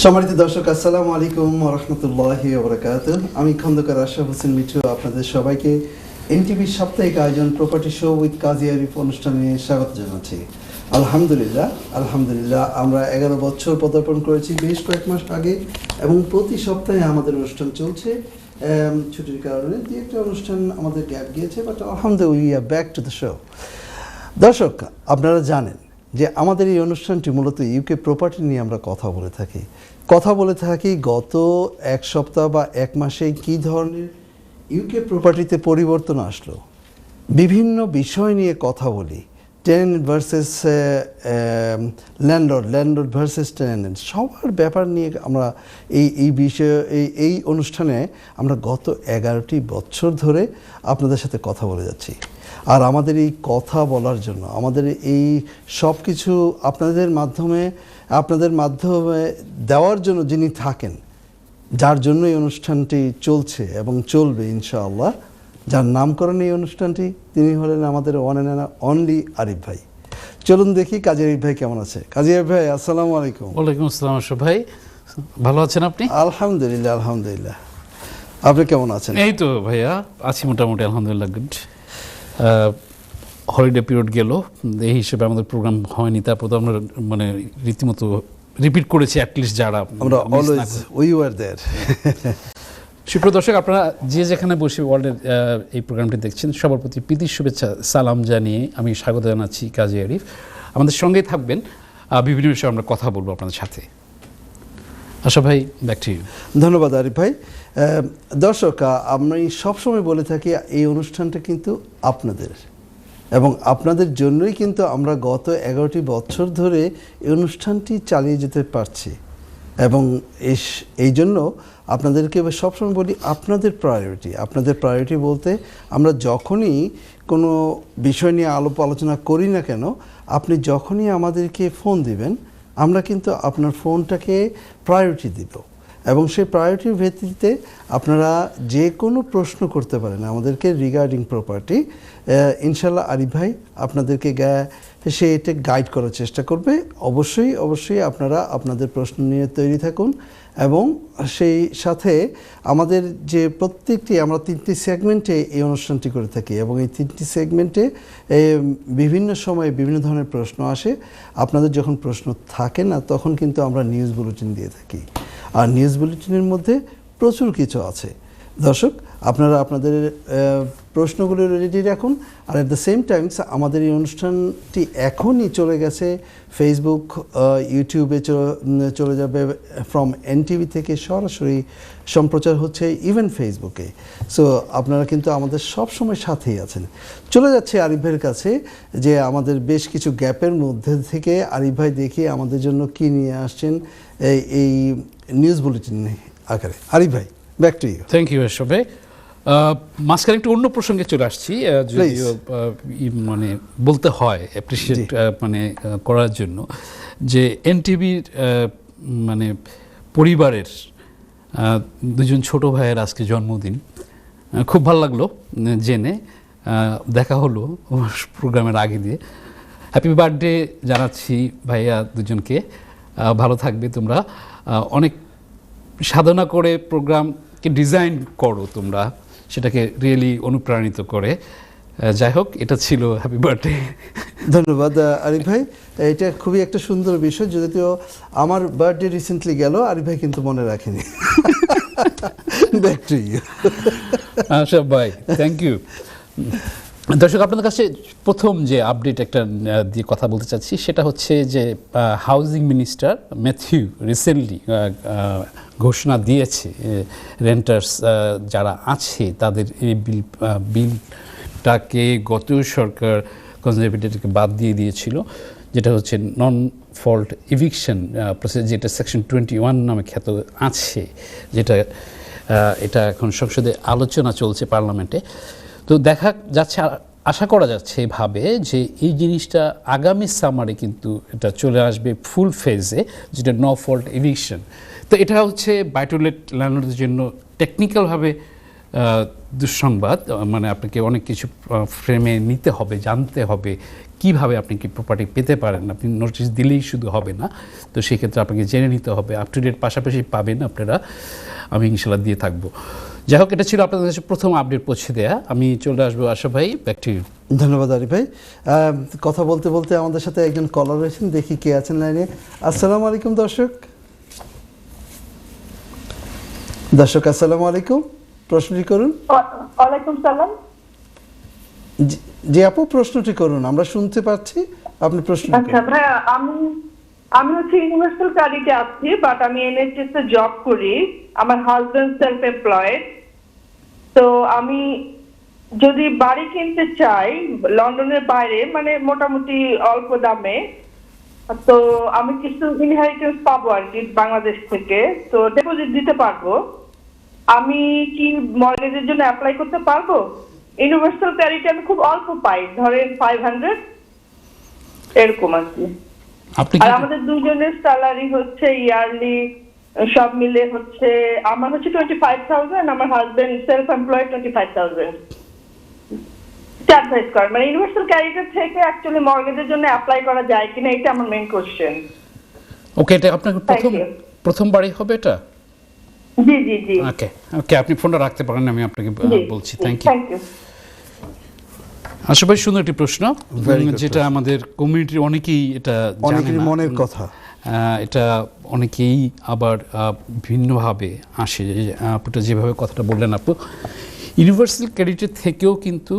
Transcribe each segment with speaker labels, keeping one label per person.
Speaker 1: সম্মানিত দর্শক, আসসালামু আলাইকুম ওয়া রাহমাতুল্লাহি ওয়া বারাকাতুহু। আমি খন্দকার আশরাফ হোসেন মিঠু আপনাদের সবাইকে এনটিভির সাপ্তাহিক আয়োজন property show with Kazi Arif অনুষ্ঠানে স্বাগত জানাচ্ছি। আলহামদুলিল্লাহ আমরা 11 বছর পদার্পণ করেছি বেশ কয়েক মাস আগে, এবং প্রতি সপ্তাহে আমাদের অনুষ্ঠান চলছে। ছুটির কারণে দুই একটা অনুষ্ঠান আমাদের গ্যাপ গিয়েছে, বাট আলহামদুলিল্লাহ we are back to the show. দর্শক, আপনারা জানেন যে আমাদের এই অনুষ্ঠানটি মূলত ইউকে প্রপার্টি নিয়ে আমরা কথা বলে থাকি গত এক সপ্তাহ বা এক মাসে কী ধরনের ইউকে প্রপার্টিতে পরিবর্তন আসলো, বিভিন্ন বিষয় নিয়ে কথা বলি। Tenant versus landlord versus tenant, সবার ব্যাপার নিয়ে আমরা এই বিষয়ে এই অনুষ্ঠানে আমরা গত 11টি বছর ধরে আপনাদের সাথে কথা বলে যাচ্ছি। আর আমাদের এই কথা বলার জন্য, আমাদের এই সব কিছু আপনাদের মাধ্যমে দেওয়ার জন্য যিনি থাকেন, যার জন্য এই অনুষ্ঠানটি চলছে এবং চলবে ইনশাআল্লাহ, যার নামকরণ এই অনুষ্ঠানটি, তিনি হলেন আমাদের ওয়ান অ্যান্ড অনলি আরিফ ভাই। চলুন দেখি কাজী আরিফ ভাই কেমন আছে। কাজী আরিফ ভাই, আসসালামু আলাইকুম।
Speaker 2: ওয়ালাইকুম আসসালাম আশরাফ ভাই, ভালো আছেন আপনি?
Speaker 1: আলহামদুলিল্লাহ। আপনি কেমন আছেন?
Speaker 2: এই তো ভাইয়া আছি মোটামুটি, আলহামদুলিল্লাহ গুড। হলিডে পিরিয়ড গেল, এই হিসেবে আমাদের প্রোগ্রাম হয়নি, তারপর তো আমরা মানে রীতিমতো রিপিট করেছি, অ্যাটলিস্ট যারা
Speaker 1: আমরা অলওয়েজ উই ওয়ার দেয়ার।
Speaker 2: সুপ্রিয় দর্শক, আপনারা যে যেখানে বসে ওয়ার্ল্ডের এই প্রোগ্রামটি দেখছেন, সবার প্রতি প্রীতির শুভেচ্ছা সালাম জানিয়ে আমি স্বাগত জানাচ্ছি কাজী আরিফ। আমাদের সঙ্গেই থাকবেন, বিভিন্ন বিষয়ে আমরা কথা বলবো আপনাদের সাথে। আশা ভাই, ব্যাক টু ইউ।
Speaker 1: ধন্যবাদ আরিফ ভাই। দর্শক, আমি সবসময় বলে থাকি এই অনুষ্ঠানটা কিন্তু আপনাদের, এবং আপনাদের জন্যই কিন্তু আমরা গত 11টি বছর ধরে এই অনুষ্ঠানটি চালিয়ে যেতে পারছি। এবং এই জন্য আপনাদেরকে সবসময় বলি আপনাদের প্রায়োরিটি বলতে, আমরা যখনই কোনো বিষয় নিয়ে আলোচনা করি না কেন, আপনি যখনই আমাদেরকে ফোন দিবেন, আমরা কিন্তু আপনার ফোনটাকে প্রায়োরিটি দিব, এবং সেই প্রায়োরিটির ভিত্তিতে আপনারা যে কোনো প্রশ্ন করতে পারেন আমাদেরকে রিগার্ডিং প্রপার্টি। ইনশাল্লাহ আরিফ ভাই আপনাদেরকে সে এটা গাইড করার চেষ্টা করবে। অবশ্যই আপনারা আপনাদের প্রশ্ন নিয়ে তৈরি থাকুন, এবং সেই সাথে আমাদের যে প্রত্যেকটি, আমরা 3টি সেগমেন্টে এই অনুষ্ঠানটি করে থাকি, এবং এই 3টি সেগমেন্টে বিভিন্ন সময়ে বিভিন্ন ধরনের প্রশ্ন আসে। আপনাদের যখন প্রশ্ন থাকে না, তখন কিন্তু আমরা নিউজ বুলেটিন দিয়ে থাকি, আর নিউজ বুলেটিনের মধ্যে প্রচুর কিছু আছে। দর্শক, আপনারা আপনাদের প্রশ্নগুলো রেডি রাখুন। আর অ্যাট দ্য সেম টাইমস আমাদের এই অনুষ্ঠানটি এখনই চলে গেছে ফেসবুক, ইউটিউবে চলে যাবে। ফ্রম এনটিভি থেকে সরাসরি সম্প্রচার হচ্ছে ইভেন ফেসবুকে। সো আপনারা কিন্তু আমাদের সবসময় সাথেই আছেন। চলে যাচ্ছে আরিফ ভাইয়ের কাছে, যে আমাদের বেশ কিছু গ্যাপের মধ্যে থেকে আরিফ ভাই দেখি আমাদের জন্য কি নিয়ে আসছেন এই নিউজ বুলেটিন আকারে। আরিফ ভাই, back to you.
Speaker 2: Thank you Ashraf ভাই। মাঝখানে একটু অন্য প্রসঙ্গে চলে আসছি, যদিও মানে বলতে হয় অ্যাপ্রিসিয়েট করার জন্য, যে এনটিভির মানে পরিবারের দুজন ছোট ভাইয়ের আজকে জন্মদিন। খুব ভালো লাগলো জেনে, দেখা হলো প্রোগ্রামের আগে দিয়ে। হ্যাপি বার্থডে জানাচ্ছি ভাইয়া দুজনকে। ভালো থাকবে তোমরা, অনেক সাধনা করে প্রোগ্রামকে ডিজাইন করো তোমরা, সেটাকে রিয়েলি অনুপ্রাণিত করে। যাই হোক, এটা ছিল হ্যাপি বার্থডে।
Speaker 1: ধন্যবাদ আরিফ ভাই। এটা খুবই একটা সুন্দর বিষয়, যদিও আমার বার্থডে রিসেন্টলি গেল, আরিফ ভাই কিন্তু মনে রাখেনি। Back to you.
Speaker 2: আচ্ছা ভাই, থ্যাংক ইউ। দর্শক, আপনাদের কাছে প্রথম যে আপডেট একটা দিয়ে কথা বলতে চাচ্ছি, সেটা হচ্ছে যে হাউজিং মিনিস্টার ম্যাথিউ রিসেন্টলি ঘোষণা দিয়েছে রেন্টার্স যারা আছে তাদের এই বিলটাকে গত সরকার কনজারভেটিভকে বাদ দিয়ে দিয়েছিল, যেটা হচ্ছে নন ফল্ট ইভিকশন প্রসেস, যেটা সেকশন 21 নামে খ্যাত আছে, যেটা এটা এখন সংসদে আলোচনা চলছে পার্লামেন্টে। তো দেখা যাচ্ছে, আশা করা যাচ্ছে এভাবে যে এই জিনিসটা আগামী সামারে কিন্তু এটা চলে আসবে ফুল ফেজে, যেটা নো ফল্ট ইভিকশন। তো এটা হচ্ছে বাই টু লেট ল্যান্ডলর্ডদের জন্য টেকনিক্যালভাবে দুঃসংবাদ, মানে আপনাকে অনেক কিছু ফ্রেমে নিতে হবে, জানতে হবে কিভাবে আপনি কি প্রপার্টি পেতে পারেন। আপনি নোটিশ দিলেই শুধু হবে না, তো সেক্ষেত্রে আপনাকে জেনে নিতে হবে। আপ টু ডেট পাশাপাশি পাবেন আপনারা, আমি ইনশাল্লাহ দিয়ে থাকবো। যাই হোক, এটা ছিল আপনাদের কাছে প্রথম আপডেট পৌঁছে দেয়া। আমি চলে আসবো আশা ভাই, ব্যাক টু ইউ।
Speaker 1: ধন্যবাদ আরিফ ভাই। কথা বলতে বলতে আমাদের সাথে একজন কলার রয়েছেন, দেখি কে আছেন লাইনে। আসসালামু আলাইকুম দর্শক। আসসালামু আলাইকুম, প্রশ্নটি করুন।
Speaker 3: ওয়ালাইকুম সালাম।
Speaker 1: জি আপু, প্রশ্নটি করুন, আমরা শুনতে পাচ্ছি, আপনি প্রশ্নটি
Speaker 3: আচ্ছা
Speaker 1: করুন।
Speaker 3: ভাইয়া, আমি হচ্ছে ইউনিভার্সাল ক্রেডিটে আছি, বাট আমি এনএইচএস এ জব করি। আমার হাজবেন্ড সেলফ এমপ্লয়েড। তো আমি যদি বাড়ি কিনতে চাই লন্ডনের বাইরে, মানে মোটামুটি অল্প দামে, তো আমি কিছু ইনহেরিটেন্স পাবো আর কি বাংলাদেশ থেকে, তো ডিপোজিট দিতে পারবো। আমি কি মর্গেজের জন্য অ্যাপ্লাই করতে পারবো? ইউনিভার্সাল ক্রেডিটে আমি খুব অল্প পাই, ধরেন 500 এরকম আর কি।
Speaker 2: আপনি
Speaker 3: আর আমাদের দুজনের স্যালারি হচ্ছে ইয়ারলি সব মিলে হচ্ছে, আমার হচ্ছে 25,000, আমার হাজবেন্ড সেলফ এমপ্লয়েড 25,000। অ্যাডভাইস করেন, মানে ইউনিভার্সাল ক্রেডিটের থেকে অ্যাকচুয়ালি মর্গেজের জন্য অ্যাপ্লাই করা যায় কিনা, এটা আমার মেইন কোশ্চেন।
Speaker 2: ওকে, এটা আপনার প্রথম বাড়ি হবে এটা?
Speaker 3: জি জি জি।
Speaker 2: ওকে ওকে, আপনি ফোনটা রাখতে পারেন, আমি আপনাকে বলছি। Thank you. আশা ভাই, সুন্দর একটি প্রশ্ন, যেটা আমাদের কমিউনিটির অনেকেই এটা জানে না,
Speaker 1: মনের কথা।
Speaker 2: এটা অনেকেই আবার ভিন্নভাবে আসে। আপুটা যেভাবে কথাটা বললেন, আপু ইউনিভার্সাল ক্রেডিটের থেকেও কিন্তু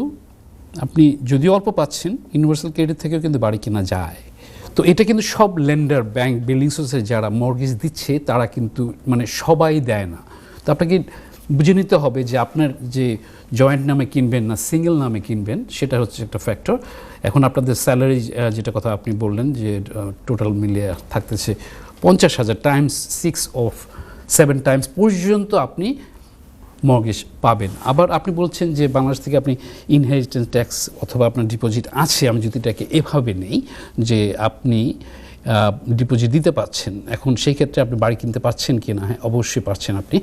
Speaker 2: আপনি যদিও অল্প পাচ্ছেন, ইউনিভার্সাল ক্রেডিট থেকেও কিন্তু বাড়ি কেনা যায়। তো এটা কিন্তু সব লেন্ডার, ব্যাংক, বিল্ডিং সোসাইটি যারা মর্গেজ দিচ্ছে তারা কিন্তু মানে সবাই দেয় না। তো আপনাকে বুঝে নিতে হবে যে আপনার যে জয়েন্ট নামে কিনবেন না সিঙ্গেল নামে কিনবেন, সেটা হচ্ছে একটা ফ্যাক্টর। এখন আপনাদের স্যালারি যেটা কথা আপনি বললেন যে টোটাল মিলিয়ে থাকতেছে 50,000 টাইমস 6 অফ 7 টাইমস পর্যন্ত আপনি মর্গেজ পাবেন। আবার আপনি বলছেন যে বাংলাদেশ থেকে আপনি ইনহেরিটেন্স ট্যাক্স অথবা আপনার ডিপোজিট আছে, আমি যদি এটাকে এভাবে নেই যে আপনি ডিপোজিট দিতে পারছেন, এখন সেই ক্ষেত্রে আপনি বাড়ি কিনতে পারছেন কি না? হ্যাঁ, অবশ্যই পারছেন আপনি।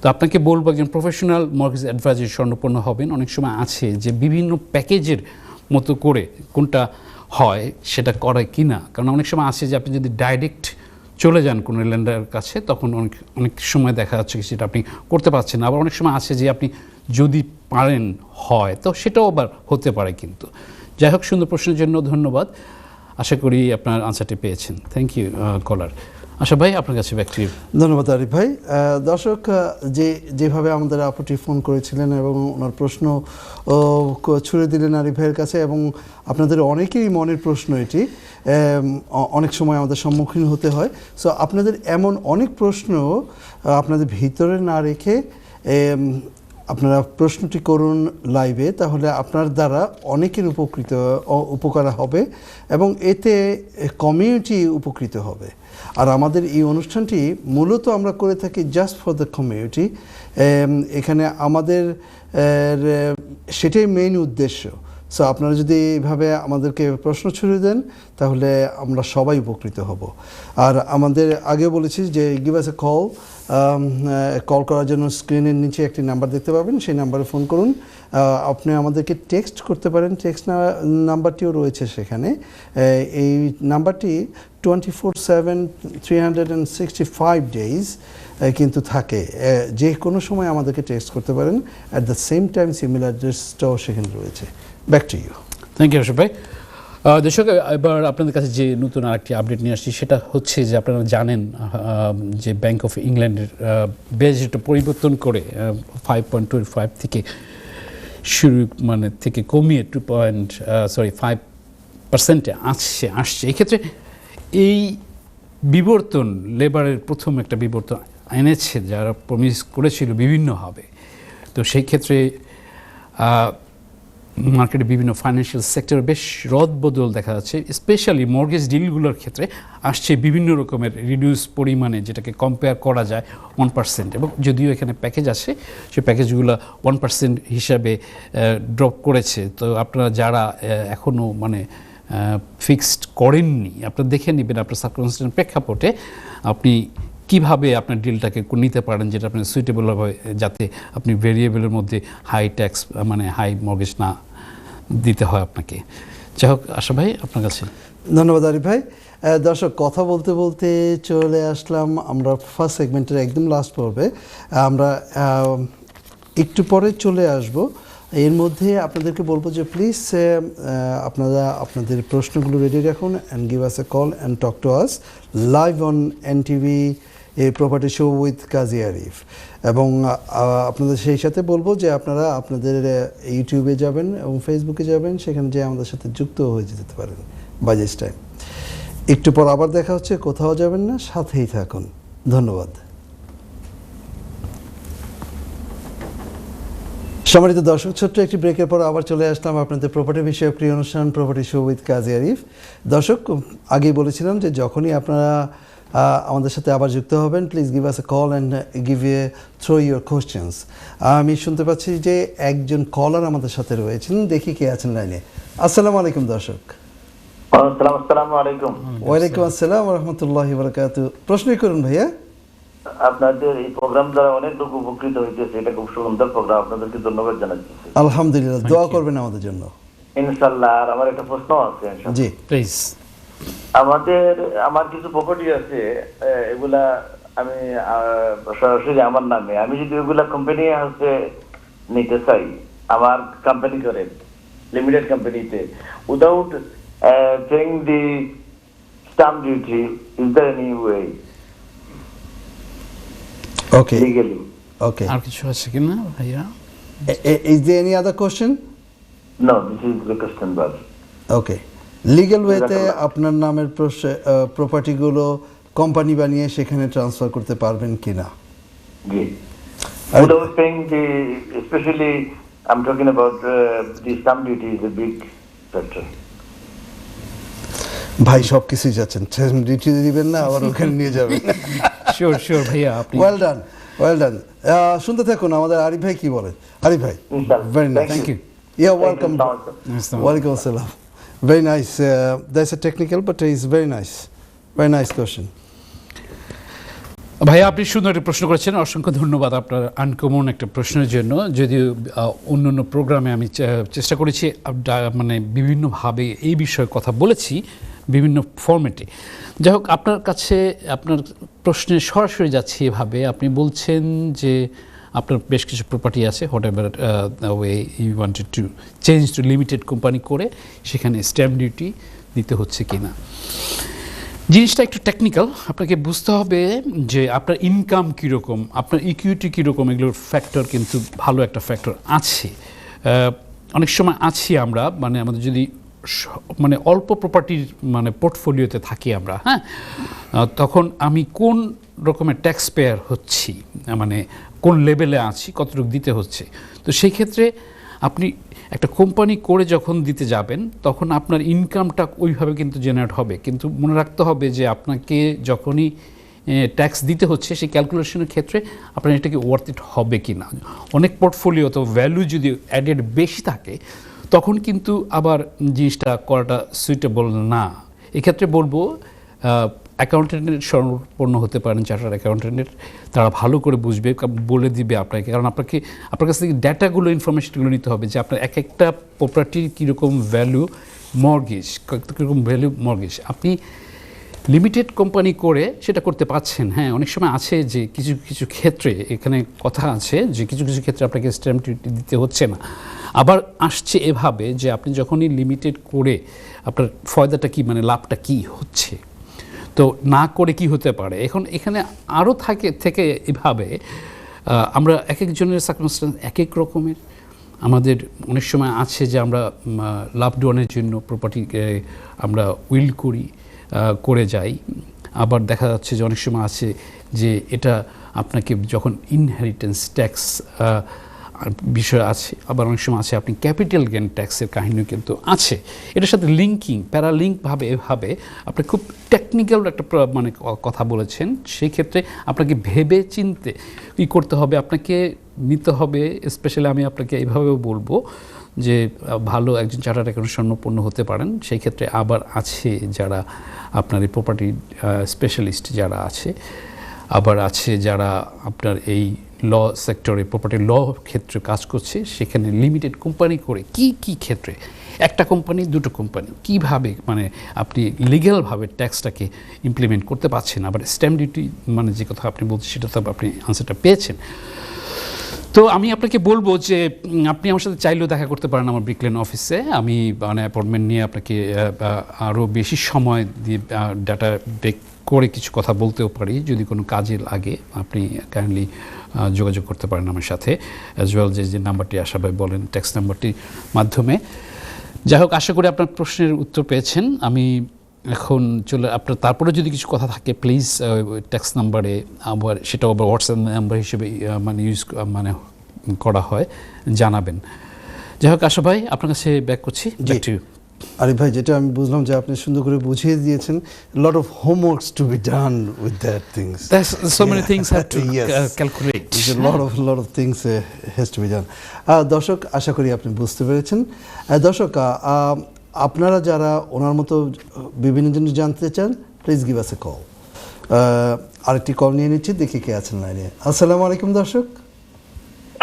Speaker 2: তো আপনাকে বলবো একজন প্রফেশনাল মর্গেজ অ্যাডভাইজার স্বর্ণপন্ন হবেন। অনেক সময় আছে যে বিভিন্ন প্যাকেজের মতো করে কোনটা হয় সেটা করে কি না, কারণ অনেক সময় আছে যে আপনি যদি ডাইরেক্ট চলে যান কোনো লেন্ডারের কাছে, তখন অনেক সময় দেখা যাচ্ছে সেটা আপনি করতে পারছেন না। আবার অনেক সময় আছে যে আপনি যদি পারেন হয়, তো সেটাও আবার হতে পারে কিন্তু। যাই হোক, সুন্দর প্রশ্নের জন্য ধন্যবাদ। আশা করি আপনার আনসারটি পেয়েছেন। থ্যাংক ইউ কলার। আশা ভাই, আপনার কাছে ব্যাক টু ইউ।
Speaker 1: ধন্যবাদ আরিফ ভাই। দর্শক, যেভাবে আমাদের আপুটি ফোন করেছিলেন এবং ওনার প্রশ্ন ছুড়ে দিলেন আরিফ ভাইয়ের কাছে, এবং আপনাদের অনেকেরই মনের প্রশ্ন এটি, অনেক সময় আমাদের সম্মুখীন হতে হয়। সো আপনাদের এমন অনেক প্রশ্ন আপনাদের ভিতরে না রেখে আপনারা প্রশ্নটি করুন লাইভে, তাহলে আপনার দ্বারা অনেকের উপকার হবে এবং এতে কমিউনিটি উপকৃত হবে। আর আমাদের এই অনুষ্ঠানটি মূলত আমরা করে থাকি জাস্ট ফর দ্য কমিউনিটি। এখানে আমাদের সেটাই মেইন উদ্দেশ্য। সো আপনারা যদি এইভাবে আমাদেরকে প্রশ্ন ছুড়ে দেন, তাহলে আমরা সবাই উপকৃত হব। আর আমাদের আগে বলেছি যে গিভ আস এ কল করার জন্য স্ক্রিনের নিচে একটি নাম্বার দেখতে পাবেন, সেই নাম্বারে ফোন করুন। আপনি আমাদেরকে টেক্সট করতে পারেন, টেক্সট নাম্বারটিও রয়েছে সেখানে। এই নাম্বারটি 24/7 365 ডেজ কিন্তু থাকে, যে কোনো সময় আমাদেরকে টেক্সট করতে পারেন। At the same time email অ্যাড্রেসটাও সেখানে রয়েছে। Back to you.
Speaker 2: Thank you Ashraf ভাই। দর্শক, এবার আপনাদের কাছে যে নতুন আরেকটি আপডেট নিয়ে আসছি, সেটা হচ্ছে যে আপনারা জানেন যে ব্যাংক অফ ইংল্যান্ডের বেশ একটা পরিবর্তন করে 5.25 থেকে শুরু, মানে থেকে কমিয়ে 5% আসছে। এক্ষেত্রে এই বিবর্তন লেবারের প্রথম একটা বিবর্তন এনেছে, যারা প্রমিস করেছিল বিভিন্নভাবে। তো সেই ক্ষেত্রে মার্কেটে বিভিন্ন ফাইন্যান্সিয়াল সেক্টরে বেশ রদবদল দেখা যাচ্ছে। স্পেশালি মর্গেজ ডিলগুলোর ক্ষেত্রে আসছে বিভিন্ন রকমের রিডিউস পরিমাণে, যেটাকে কম্পেয়ার করা যায় 1%। এবং যদিও এখানে প্যাকেজ আছে, সেই প্যাকেজগুলো 1% হিসাবে ড্রপ করেছে। তো আপনারা যারা এখনও মানে ফিক্সড করেননি, আপনারা দেখে নেবেন আপনার সার্কামস্ট্যান্সের প্রেক্ষাপটে আপনি কিভাবে আপনার ডিলটাকে নিতে পারেন যেটা আপনার সুইটেবল হবে, যাতে আপনি ভেরিয়েবলের মধ্যে হাই ট্যাক্স মানে হাই মর্গেজ না দিতে হয় আপনাকে। যাই হোক, আশা ভাই আপনার কাছে।
Speaker 1: ধন্যবাদ আরিফ ভাই। দর্শক, কথা বলতে বলতে চলে আসলাম আমরা ফার্স্ট সেগমেন্টের একদম লাস্ট পর্বে। আমরা একটু পরে চলে আসব। এর মধ্যে আপনাদেরকে বলবো যে প্লিজ আপনারা আপনাদের প্রশ্নগুলো রেডি রাখুন and give us a call and talk to us live on NTV property show with Kazi Arif. এবং আপনাদের সেই সাথে বলবো যে আপনারা আপনাদের ইউটিউবে যাবেন এবং ফেসবুকে যাবেন, সেখানে যে আমাদের সাথে যুক্ত হয়ে যেতে পারেন বাই দিস টাইম। একটু পর আবার দেখা হচ্ছে, কোথাও যাবেন না, সাথেই থাকুন। ধন্যবাদ। সম্মানিত দর্শক, ছোট্ট একটি ব্রেকের পর আবার চলে আসলাম আপনাদের প্রপার্টি বিষয়ক প্রিয় অনুষ্ঠান property show with Kazi Arif. দর্শক, আগেই বলেছিলাম যে যখনই আপনারা আমাদের সাথে আবার যুক্ত হবেন, please give us a call and give a throw your questions. আমি শুনতে পাচ্ছি যে একজন কলার আমাদের সাথে রয়েছেন, দেখি কে আছেন লাইনে। আসসালামু আলাইকুম দর্শক।
Speaker 4: আসসালামু আলাইকুম।
Speaker 1: ওয়ালাইকুম আসসালাম ওয়া রাহমাতুল্লাহি ওয়া বারাকাতুহু। প্রশ্নই করুন ভাইয়া।
Speaker 4: আপনাদের এই প্রোগ্রাম দ্বারা অনেক লোক উপকৃত হইতেছে, এটা খুব সুন্দর প্রোগ্রাম, আপনাদেরকে ধন্যবাদ জানাচ্ছি।
Speaker 1: আলহামদুলিল্লাহ, দোয়া করবেন আমাদের জন্য
Speaker 4: ইনশাআল্লাহ। আর আমার একটা প্রশ্ন আছে।
Speaker 1: জি
Speaker 2: প্লিজ।
Speaker 4: আমার কিছু প্রপার্টি আছে, এগুলা আমি সরাসরি আমার নামে, আমি যদি ওগুলা কোম্পানি হচ্ছে নিতে চাই, আমার কোম্পানি করে লিমিটেড কোম্পানিতে, without paying the stamp duty, is there any way
Speaker 1: okay
Speaker 4: legally?
Speaker 1: Okay.
Speaker 2: আর কিছু আছে কিনা ভাইয়া?
Speaker 1: Is there any other question?
Speaker 4: No, this is the question, but
Speaker 1: okay. Legal ওয়েতে আপনার নামের প্রপার্টিগুলো কোম্পানি বানিয়ে সেখানে ট্রান্সফার করতে পারবেন কিনা?
Speaker 4: yeah. Without paying the, especially I'm talking about the stamp duty is a big factor.
Speaker 1: ভাই সব কিছুই যাচ্ছেন, ডিউটি দিবেন না আবার ওখানে নিয়ে যাবেন।
Speaker 2: শিওর শিওর ভাইয়া, আপনি
Speaker 1: ওয়েল ডান, ওয়েল ডান। শুনতে থাকুন আমাদের আরিফ ভাই কি বলেন। আরিফ ভাই,
Speaker 4: Inshallah.
Speaker 1: Very nice.
Speaker 2: Thank you.
Speaker 1: Yeah
Speaker 4: Thank you
Speaker 1: welcome.
Speaker 4: so much, sir.
Speaker 1: ওয়ালাইকুম আসসালাম। Very nice. That's a technical but is very nice, very nice question.
Speaker 2: ভাইয়া, আপনি সুন্দর একটা প্রশ্ন করেছেন, অসংখ্য ধন্যবাদ আপনার আনকমন একটা প্রশ্নের জন্য। যদিও অন্য অন্য প্রোগ্রামে আমি চেষ্টা করেছি মানে বিভিন্নভাবে এই বিষয়ে কথা বলেছি বিভিন্ন ফরম্যাটে। যাই হোক, আপনার কাছে আপনার প্রশ্নে সরাসরি যাচ্ছি এভাবে। আপনি বলছেন যে আপনার বেশ কিছু প্রপার্টি আছে, whatever way you wanted to change to limited company করে সেখানে স্ট্যাম্প ডিউটি দিতে হচ্ছে কিনা। জিনিসটা একটু টেকনিক্যাল, আপনাকে বুঝতে হবে যে আপনার ইনকাম কীরকম, আপনার ইকুইটি কীরকম, এগুলোর ফ্যাক্টর কিন্তু ভালো একটা ফ্যাক্টর আছে। অনেক সময় আছি আমরা, মানে আমাদের যদি মানে অল্প প্রপার্টির মানে পোর্টফোলিওতে থাকি আমরা, হ্যাঁ, তখন আমি কোন রকমের ট্যাক্স পেয়ার হচ্ছি, মানে কোন লেভেলে আছি, কতটুকু দিতে হচ্ছে। তো সেই ক্ষেত্রে আপনি একটা কোম্পানি করে যখন দিতে যাবেন তখন আপনার ইনকামটা ওইভাবে কিন্তু জেনারেট হবে, কিন্তু মনে রাখতে হবে যে আপনাকে যখনই ট্যাক্স দিতে হচ্ছে সেই ক্যালকুলেশনের ক্ষেত্রে আপনার এটাকে ওয়ার্থ ইট হবে কি না। অনেক পোর্টফোলিও তো ভ্যালু যদি অ্যাডেড বেশি থাকে তখন কিন্তু আবার জিনিসটা করাটা সুইটেবল না। এক্ষেত্রে বলবো অ্যাকাউন্টেন্টের শরণাপন্ন হতে পারেন, চার্টার্ড অ্যাকাউন্টেন্টের, তারা ভালো করে বুঝবে, বলে দিবে আপনাকে। কারণ আপনার কাছ থেকে ডেটাগুলো, ইনফরমেশনগুলো নিতে হবে যে আপনার এক একটা প্রপার্টির কীরকম ভ্যালু মর্গেজ, কীরকম ভ্যালু মর্গেজ। আপনি লিমিটেড কোম্পানি করে সেটা করতে পারছেন, হ্যাঁ। অনেক সময় আছে যে কিছু কিছু ক্ষেত্রে এখানে কথা আছে যে কিছু কিছু ক্ষেত্রে আপনাকে স্ট্যাম্প ডিউটি দিতে হচ্ছে না। আবার আসছে এভাবে যে আপনি যখনই লিমিটেড করে আপনার ফয়দাটা কি, মানে লাভটা কি হচ্ছে, তো না করে কি হতে পারে। এখন এখানে আরও থেকে এভাবে আমরা এক একজনের সার্কামস্ট্যান্স এক এক রকমের। আমাদের অনেক সময় আছে যে আমরা লাভড ওয়ানের জন্য প্রপার্টি আমরা উইল করে যাই। আবার দেখা যাচ্ছে যে অনেক সময় আছে যে এটা আপনাকে যখন ইনহেরিটেন্স ট্যাক্স বিষয় আছে, আবার অনেক সময় আছে আপনি ক্যাপিটাল গেইন ট্যাক্সের কাহিনীও কিন্তু আছে। এটার সাথে লিঙ্কিং, প্যারালিঙ্কভাবে এভাবে আপনি খুব টেকনিক্যাল একটা মানে কথা বলেছেন। সেই ক্ষেত্রে আপনাকে ভেবে চিনতে করতে হবে, আপনাকে নিতে হবে। স্পেশালি আমি আপনাকে এইভাবেও বলবো যে ভালো একজন চার্টার্ড অ্যাকাউন্টেন্ট শরণাপন্ন হতে পারেন। সেই ক্ষেত্রে আবার আছে যারা আপনার এই প্রপার্টি স্পেশালিস্ট যারা আছে, আবার আছে যারা আপনার এই ল সেক্টরে প্রপার্টি ল ক্ষেত্রে কাজ করছে, সেখানে লিমিটেড কোম্পানি করে কি কি ক্ষেত্রে একটা কোম্পানি দুটো কোম্পানি কিভাবে মানে আপনি লিগ্যালভাবে ট্যাক্সটাকে ইমপ্লিমেন্ট করতে পারছেন। আবার স্ট্যাম্প ডিউটি মানে যে কথা আপনি বলছেন সেটা তো আপনি আনসারটা পেয়েছেন। তো আমি আপনাকে বলবো যে আপনি আমার সাথে চাইলেও দেখা করতে পারেন আমার ব্রিকলেন অফিসে। আমি মানে অ্যাপয়েন্টমেন্ট নিয়ে আপনাকে আরও বেশি সময় দিয়ে ডাটা বেক করে কিছু কথা বলতেও পারি। যদি কোনো কাজে লাগে আপনি কাইন্ডলি যোগাযোগ করতে পারেন আমার সাথে, অ্যাজ ওয়েল যে নাম্বারটি আশাভাই বলেন টেক্সট নাম্বারটির মাধ্যমে। যাই হোক, আশা করি আপনার প্রশ্নের উত্তর পেয়েছেন। আমি এখন আপনার তারপরে যদি কিছু কথা থাকে প্লিজ টেক্সট নাম্বারে, আবার সেটাও আবার হোয়াটসঅ্যাপ নাম্বার হিসেবে মানে ইউজ মানে করা হয়, জানাবেন। যাই হোক আশা ভাই, আপনার কাছে ব্যাক করছি।
Speaker 1: আরিফ ভাই, যেটা আমি বুঝলাম যে আপনি সুন্দর করে বুঝিয়ে দিয়েছেন, lot of homeworks to be done with that things,
Speaker 2: so many things have to calculate,
Speaker 1: lot of things has to be done. দর্শক, আশা করি আপনি বুঝতে পেরেছেন। দর্শক, আপনারা যারা ওনার মতো বিভিন্ন জিনিস জানতে চান, please give us a call. আরেকটি কল নিয়ে নিচ্ছি, দেখি কে আছেন লাইনে। আসসালামু আলাইকুম দর্শক।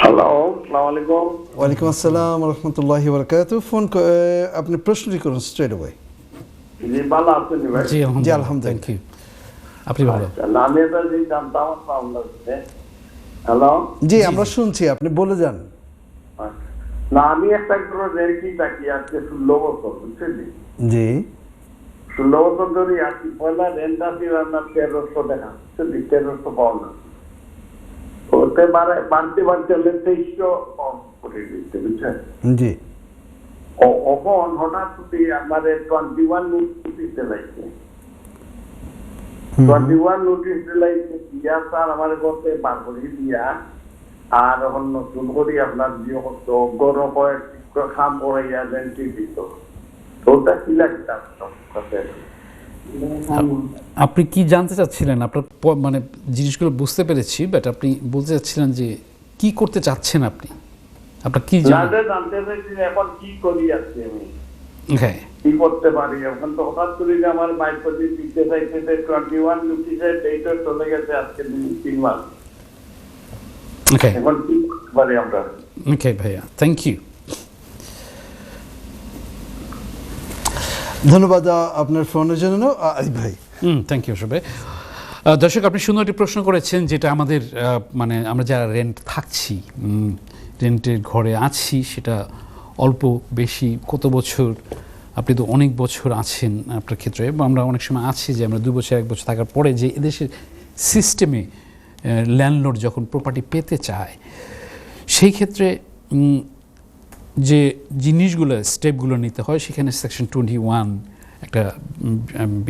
Speaker 5: হ্যালো, আসসালামু আলাইকুম।
Speaker 1: ওয়ালাইকুম আসসালাম রহমতুল্লাহি বারাকাতুহু। ফোন আপনি প্রশ্নটি করুন স্ট্রেট অ্যাওয়ে।
Speaker 5: জি, ভালো আছেন ভাই?
Speaker 2: জি
Speaker 1: আলহামদুলিল্লাহ।
Speaker 2: Thank you. আপনি ভালো?
Speaker 5: না, আমি এটা যে জানতাম আপনার কাছে। হ্যালো,
Speaker 1: জি আমরা শুনছি, আপনি বলে যান।
Speaker 5: না, আমি একটা করে রেন্টি থাকি আজকে 16 বছর, বুঝছেন?
Speaker 1: জি
Speaker 5: 16 বছর ধরে আছি। পয়লা রেন্ট আছে আপনার 1300 টাকা, বুঝছেন? 1300 পাউন্ড হতে পারে, বাড়তে বাড়তে 2300 করে দিতে, বুঝছেন?
Speaker 1: জি
Speaker 5: এখন হঠাৎ আমাদের 21 নোটিশ দিতে লাগছে। 21 নোটিশ দিলাইছে দিয়া স্যার আমার করতে বার করে দিয়া, আর এখন নতুন করে আপনার দিয়ে হতো গরম কয়েক খাম করাইয়া রেন্টি দিত। ওটা কি লাগছে
Speaker 2: আপনি কি জানতে চাচ্ছিলেন? আপনার মানে জিনিসগুলো বুঝতে পেরেছি, বাট আপনি বলতে চাচ্ছিলেন যে কি করতে চাচ্ছেন আপনি, আপনার কি
Speaker 5: জানতে চাইছি এখন কি করি আছি আমি,
Speaker 2: হ্যাঁ
Speaker 5: কি করতে পারি। এখন তো হঠাৎ করে যে আমার বাইক প্রতি দিতে চাইছে 21 নোটিশে ডেটও চলে গেছে আজকে 2-3 মাস।
Speaker 2: ওকে
Speaker 5: এখন কি করতে পারি আমরা?
Speaker 2: ওকে ভাইয়া, থ্যাংক ইউ।
Speaker 1: ধন্যবাদ আপনার ফোনের জন্য আরিফ ভাই।
Speaker 2: থ্যাংক ইউ সবাই। দর্শক, আপনি সুন্দর একটি প্রশ্ন করেছেন, যেটা আমাদের মানে আমরা যারা রেন্ট থাকছি, রেন্টের ঘরে আছি, সেটা অল্প বেশি কত বছর, আপনি তো অনেক বছর আছেন আপনার ক্ষেত্রে, আমরা অনেক সময় আছি যে আমরা 2 বছর 1 বছর থাকার পরে যে এদেশের সিস্টেমে ল্যান্ডলর্ড যখন প্রপার্টি পেতে চায়, সেই ক্ষেত্রে যে জিনিসগুলো স্টেপগুলো নিতে হয়, সেখানে সেকশন 21 একটা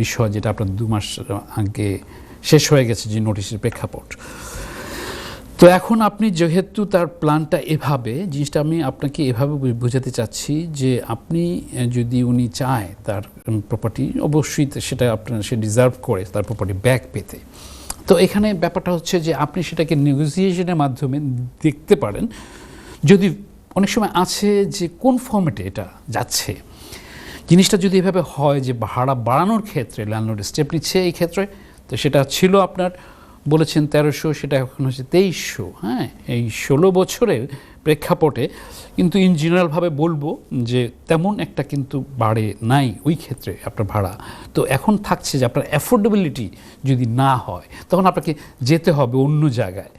Speaker 2: বিষয়, যেটা আপনার 2 মাস আগে শেষ হয়ে গেছে যে নোটিশের প্রেক্ষাপট। তো এখন আপনি যেহেতু তার প্ল্যানটা এভাবে, জিনিসটা আমি আপনাকে এভাবে বোঝাতে চাচ্ছি যে আপনি যদি উনি চায় তার প্রপার্টি, অবশ্যই সেটা আপনার সে ডিজার্ভ করে তার প্রপার্টি ব্যাক পেতে। তো এখানে ব্যাপারটা হচ্ছে যে আপনি সেটাকে নেগোসিয়েশনের মাধ্যমে দেখতে পারেন। যদি অনেক সময় আছে যে কোন ফর্মেটে এটা যাচ্ছে, জিনিসটা যদি এভাবে হয় যে ভাড়া বাড়ানোর ক্ষেত্রে ল্যান্ডলর্ড স্টেপ নিচ্ছে এই ক্ষেত্রে, তো সেটা ছিল আপনার বলেছেন 1300, সেটা এখন হচ্ছে 2300। হ্যাঁ, এই 16 বছরের প্রেক্ষাপটে কিন্তু ইন জেনারেলভাবে বলবো যে তেমন একটা কিন্তু বাড়ে নাই ওই ক্ষেত্রে আপনার ভাড়া। তো এখন থাকছে যে আপনার অ্যাফোর্ডেবিলিটি যদি না হয়, তখন আপনাকে যেতে হবে অন্য জায়গায়।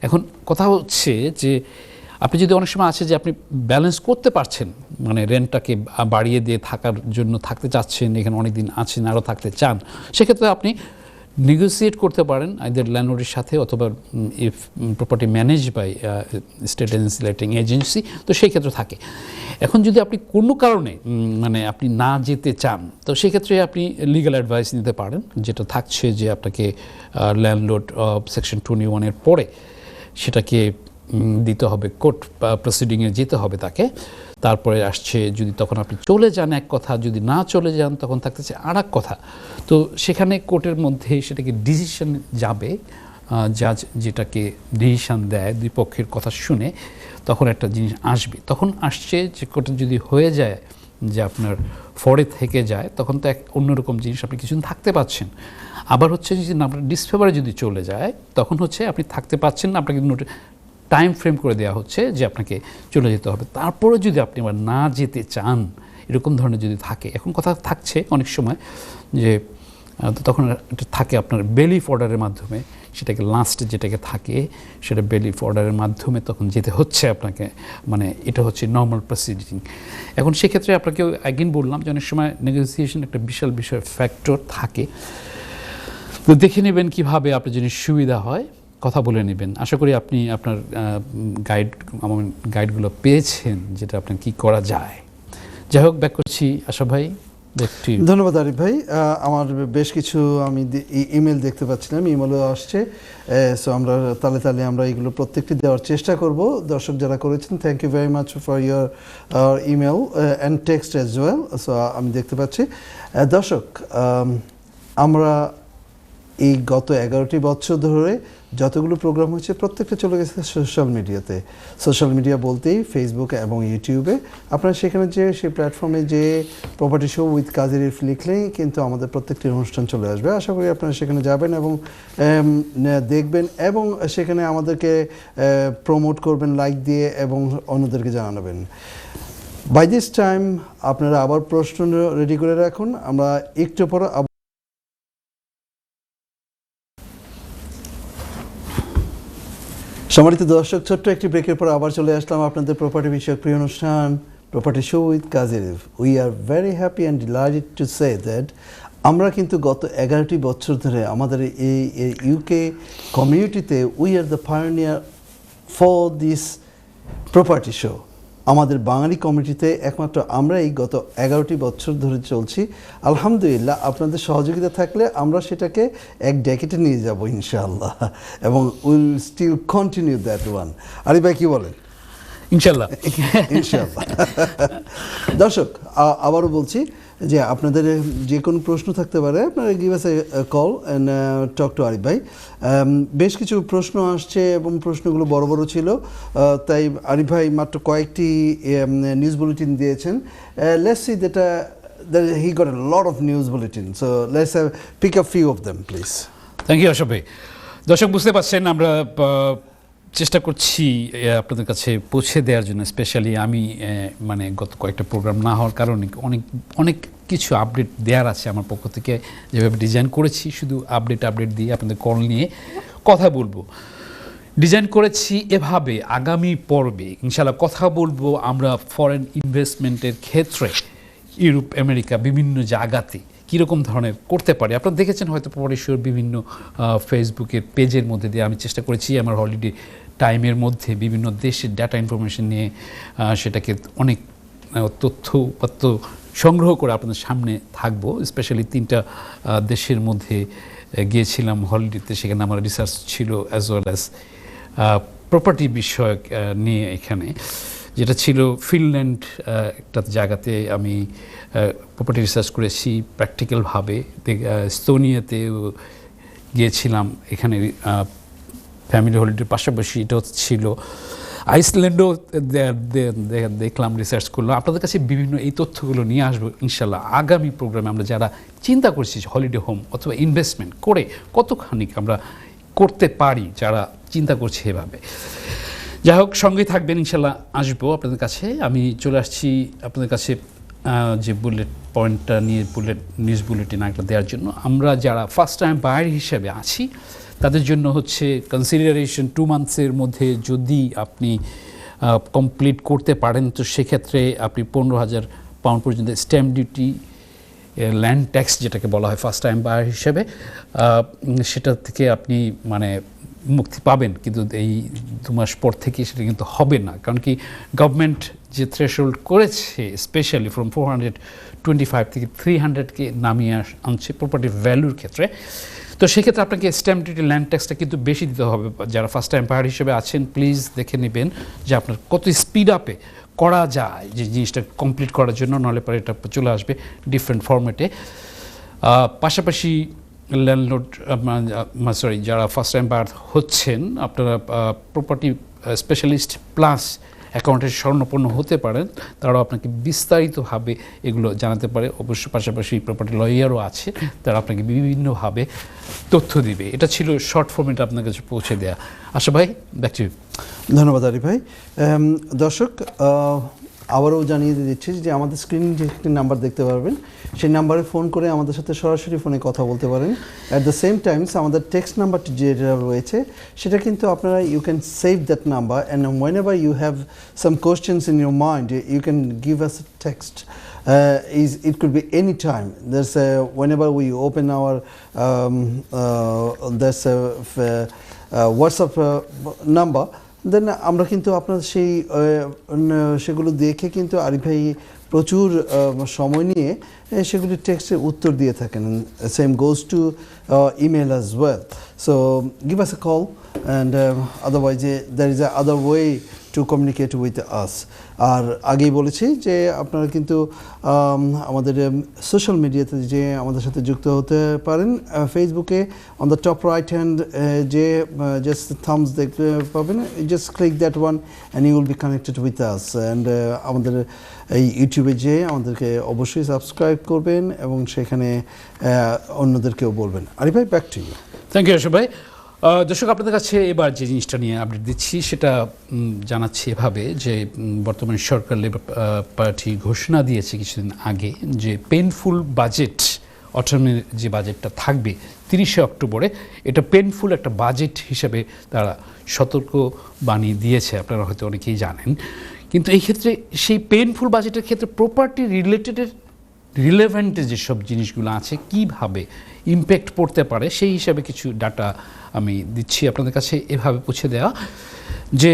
Speaker 2: এখন কথা হচ্ছে যে আপনি যদি অনেক সময় আছে যে আপনি ব্যালেন্স করতে পারছেন, মানে রেন্টটাকে বাড়িয়ে দিয়ে থাকার জন্য থাকতে চাচ্ছেন, এখানে অনেক দিন আছেন, আরও থাকতে চান, সেক্ষেত্রে আপনি নেগোসিয়েট করতে পারেন আইদার ল্যান্ডলর্ডের সাথে অথবা if property manage by state agency letting agency, তো সেই ক্ষেত্রে থাকে। এখন যদি আপনি কোনো কারণে মানে আপনি না যেতে চান, তো সেক্ষেত্রে আপনি লিগ্যাল অ্যাডভাইস নিতে পারেন, যেটা থাকছে যে আপনাকে ল্যান্ডলর্ড সেকশন 21-এর পরে সেটাকে দিতে হবে, কোর্ট প্রসিডিংয়ে যেতে হবে তাকে। তারপরে আসছে যদি তখন আপনি চলে যান এক কথা, যদি না চলে যান তখন থাকতেছে আর এক কথা। তো সেখানে কোর্টের মধ্যে সেটাকে ডিসিশন যাবে, জাজ যেটাকে ডিসিশন দেয় 2 পক্ষের কথা শুনে, তখন একটা জিনিস আসবে। তখন আসছে যে কোর্টে যদি হয়ে যায় যে আপনার ফরে থেকে যায় তখন তো এক অন্যরকম জিনিস, আপনি কিছুদিন থাকতে পাচ্ছেন। আবার হচ্ছে যে আপনার ডিসফেভারে যদি চলে যায় তখন হচ্ছে আপনি থাকতে পাচ্ছেন না, আপনাকে টাইম ফ্রেম করে দেওয়া হচ্ছে যে আপনাকে চলে যেতে হবে। তারপরে যদি আপনি আবার না যেতে চান, এরকম ধরনের যদি থাকে, এখন কথা থাকছে অনেক সময় যে তখন এটা থাকে আপনার বেলিফ অর্ডারের মাধ্যমে, সেটাকে লাস্টে যেটাকে থাকে সেটা বেলিফ অর্ডারের মাধ্যমে তখন যেতে হচ্ছে আপনাকে, মানে এটা হচ্ছে নর্মাল প্রসিডিং। এখন সেক্ষেত্রে আপনাকে অ্যাগেন বললাম যে অনেক সময় নেগোসিয়েশন একটা বিশাল বিষয় ফ্যাক্টর থাকে, তো দেখে নেবেন কীভাবে আপনার জন্য সুবিধা হয়, কথা বলে নেবেন। আশা করি আপনি আপনার গাইডগুলো পেয়েছেন যেটা আপনার কী করা যায়। যাই হোক, ব্যাক করছি আশা ভাই।
Speaker 1: ধন্যবাদ আরিফ ভাই। আমার বেশ কিছু আমি ইমেল দেখতে পাচ্ছিলাম, ইমেলও আসছে, সো আমরা তালে তালে আমরা এগুলো প্রত্যেকটি দেওয়ার চেষ্টা করব। দর্শক যারা করেছেন, thank you very much for your email and text as well. So আমি দেখতে পাচ্ছি দর্শক, আমরা এই গত 11টি বছর ধরে যতগুলো প্রোগ্রাম হচ্ছে প্রত্যেকটা চলে গেছে সোশ্যাল মিডিয়াতে। সোশ্যাল মিডিয়া বলতেই ফেসবুক এবং ইউটিউবে। আপনারা সেখানে যে সেই প্ল্যাটফর্মে যে property show with Kazi Arif লিখলেই কিন্তু আমাদের প্রত্যেকটি অনুষ্ঠান চলে আসবে। আশা করি আপনারা সেখানে যাবেন এবং দেখবেন এবং সেখানে আমাদেরকে প্রমোট করবেন লাইক দিয়ে এবং অন্যদেরকে জানাবেন। বাই দিস টাইম আপনারা আবার প্রশ্ন রেডি করে রাখুন, আমরা একটু পর সম্মানিত দর্শক, ছোট্ট একটি ব্রেকের পর আবার চলে আসলাম আপনাদের প্রপার্টি বিষয়ক প্রিয় অনুষ্ঠান property show with Kazi Arif. We are very happy and delighted to say that আমরা কিন্তু গত 11টি বছর ধরে আমাদের এই ইউকে কমিউনিটিতে we are the pioneer for this property show. আমাদের বাঙালি কমিউনিটিতে একমাত্র আমরা এই গত 11টি বছর ধরে চলছি। আলহামদুলিল্লাহ, আপনাদের সহযোগিতা থাকলে আমরা সেটাকে এক ডেকেটে নিয়ে যাব ইনশাআল্লাহ, এবং will still continue that one. Arif ভাই কি বলেন?
Speaker 2: ইনশাআল্লাহ।
Speaker 1: ইনশাআল্লাহ। দর্শক, আবারও বলছি যে আপনাদের যে কোনো প্রশ্ন থাকতে পারে, আপনারা give us a call and talk two Arif ভাই। বেশ কিছু প্রশ্ন আসছে এবং প্রশ্নগুলো বড় বড় ছিল, তাই আরিফ ভাই মাত্র কয়েকটি নিউজ বুলেটিন দিয়েছেন। Let's see that he got a lot of news bulletin, so let's pick up few of them please.
Speaker 2: Thank you Ashraf ভাই। দর্শক, বুঝতে পারছেন আমরা চেষ্টা করছি আপনাদের কাছে পৌঁছে দেওয়ার জন্য। স্পেশালি আমি মানে গত কয়েকটা প্রোগ্রাম না হওয়ার কারণে অনেক কিছু আপডেট দেওয়ার আছে আমার পক্ষ থেকে। যেভাবে ডিজাইন করেছি, শুধু আপডেট দিয়ে আপনাদের কল নিয়ে কথা বলবো। ডিজাইন করেছি এভাবে, আগামী পর্বে ইনশাআল্লাহ কথা বলবো আমরা ফরেন ইনভেস্টমেন্টের ক্ষেত্রে ইউরোপ, আমেরিকা, বিভিন্ন জায়গাতে কীরকম ধরনের করতে পারে। আপনারা দেখেছেন হয়তো প্রপার্টি শোর বিভিন্ন ফেসবুকের পেজের মধ্যে দিয়ে আমি চেষ্টা করেছি আমার হলিডে টাইমের মধ্যে বিভিন্ন দেশের ডাটা ইনফরমেশন নিয়ে সেটাকে অনেক তথ্য সংগ্রহ করে আপনাদের সামনে থাকবো। স্পেশালি 3টা দেশের মধ্যে গিয়েছিলাম হলিডেতে, সেখানে আমার রিসার্চ ছিল অ্যাজ ওয়েল অ্যাজ প্রপার্টি বিষয়ক নিয়ে। এখানে যেটা ছিল ফিনল্যান্ড একটা জায়গাতে আমি প্রপার্টি রিসার্চ করেছি প্র্যাকটিক্যালভাবে। এস্তোনিয়াতে গিয়েছিলাম, এখানে ফ্যামিলি হলিডের পাশাপাশি এটা ছিল। আইসল্যান্ডও দেখলাম, রিসার্চ করলাম। আপনাদের কাছে বিভিন্ন এই তথ্যগুলো নিয়ে আসবো ইনশাল্লাহ আগামী প্রোগ্রামে। আমরা যারা চিন্তা করছি হলিডে হোম অথবা ইনভেস্টমেন্ট করে কতখানি আমরা করতে পারি, যারা চিন্তা করছে এভাবে। যাই হোক, সঙ্গে থাকবেন ইনশাল্লাহ, আসবো আপনাদের কাছে। আমি চলে আসছি আপনাদের কাছে যে বুলেট পয়েন্টটা নিয়ে নিউজ বুলেটিন একটা দেওয়ার জন্য। আমরা যারা ফার্স্ট টাইম বায়ার হিসেবে আছি তাদের জন্য হচ্ছে কনসিডারেশন 2 মান্থসের মধ্যে যদি আপনি কমপ্লিট করতে পারেন তো সেক্ষেত্রে আপনি 15,000 পাউন্ড পর্যন্ত স্ট্যাম্প ডিউটি, ল্যান্ড ট্যাক্স যেটাকে বলা হয় ফার্স্ট টাইম বায়ার হিসেবে, সেটা থেকে আপনি মানে মুক্তি পাবেন। কিন্তু এই 2 মাস পর থেকে সেটা কিন্তু হবে না, কারণ কি গভর্নমেন্ট যে থ্রেশহোল্ড করেছে স্পেশালি ফ্রম 425 থেকে 300-কে নামিয়ে আনছে প্রপার্টি ভ্যালুর ক্ষেত্রে। তো সেক্ষেত্রে আপনাকে স্ট্যাম্প ডিউটি, ল্যান্ড ট্যাক্সটা কিন্তু বাড়ি দিতে হবে। যারা ফার্স্ট টাইম বায়ার হিসেবে আছেন প্লিজ দেখে নেবেন যে আপনার কত স্পিড আপে করা যায় যে জিনিসটা কমপ্লিট করার জন্য, নাহলে পরে এটা চলে আসবে ডিফারেন্ট ফরম্যাটে। পাশাপাশি ল্যান্ডলর্ড যারা ফার্স্ট টাইম বায়ার হচ্ছেন, আপনারা প্রপার্টি স্পেশালিস্ট প্লাস অ্যাকাউন্টের স্বর্ণপন্ন হতে পারেন, তারাও আপনাকে বিস্তারিতভাবে এগুলো জানাতে পারে। অবশ্য পাশাপাশি প্রপার্টি লয়ারও আছে, তারা আপনাকে বিভিন্নভাবে তথ্য দিবে। এটা ছিল শর্ট ফর্মেট আপনার কাছে পৌঁছে দেয়া। আশা ভাই, ব্যাক টু ইউ।
Speaker 1: ধন্যবাদ আরিফ ভাই। দর্শক, আবারও জানিয়ে দিচ্ছি যে আমাদের স্ক্রিনে যে একটি নাম্বার দেখতে পারবেন, সেই নাম্বারে ফোন করে আমাদের সাথে সরাসরি ফোনে কথা বলতে পারেন। অ্যাট দ্য সেম টাইমস আমাদের টেক্সট নাম্বারটি যেটা রয়েছে সেটা কিন্তু আপনারা you can save that number, and whenever you have some questions in your mind you can give us a text. It could be any time. There's whenever we open our there's a WhatsApp number, দেন আমরা কিন্তু আপনার সেগুলো দেখে কিন্তু আরিফ ভাই প্রচুর সময় নিয়ে সেগুলি টেক্সটের উত্তর দিয়ে থাকেন। Same goes to email as well. So give us a call, and otherwise there is a other way to communicate with us. আর আগেই বলেছি যে আপনারা কিন্তু আমাদের সোশ্যাল মিডিয়াতে যে আমাদের সাথে যুক্ত হতে পারেন। ফেসবুকে on the top right hand যে জাস্ট থামস দেখতে পাবেন, just click that one and you will be connected with us. And আমাদের এই ইউটিউবে যে আমাদেরকে অবশ্যই সাবস্ক্রাইব করবেন এবং সেখানে অন্যদেরকেও বলবেন। আরিফ ভাই, back to you.
Speaker 2: Thank you Asha ভাই। দর্শক, আপনাদের কাছে এবার যে জিনিসটা নিয়ে আপডেট দিচ্ছি সেটা জানাচ্ছি এভাবে যে বর্তমানে সরকার লেবার পার্টি ঘোষণা দিয়েছে কিছুদিন আগে যে পেনফুল বাজেট, অটোনমির যে বাজেটটা থাকবে 30শে অক্টোবরে, এটা পেনফুল একটা বাজেট হিসেবে তারা সতর্ক বাণী দিয়েছে। আপনারা হয়তো অনেকেই জানেন, কিন্তু এই ক্ষেত্রে সেই পেনফুল বাজেটের ক্ষেত্রে প্রপার্টি রিলেভেন্ট যেসব জিনিসগুলো আছে কীভাবে ইমপ্যাক্ট পড়তে পারে সেই হিসাবে কিছু ডাটা আমি দিচ্ছি আপনাদের কাছে এভাবে পৌঁছে দেওয়া যে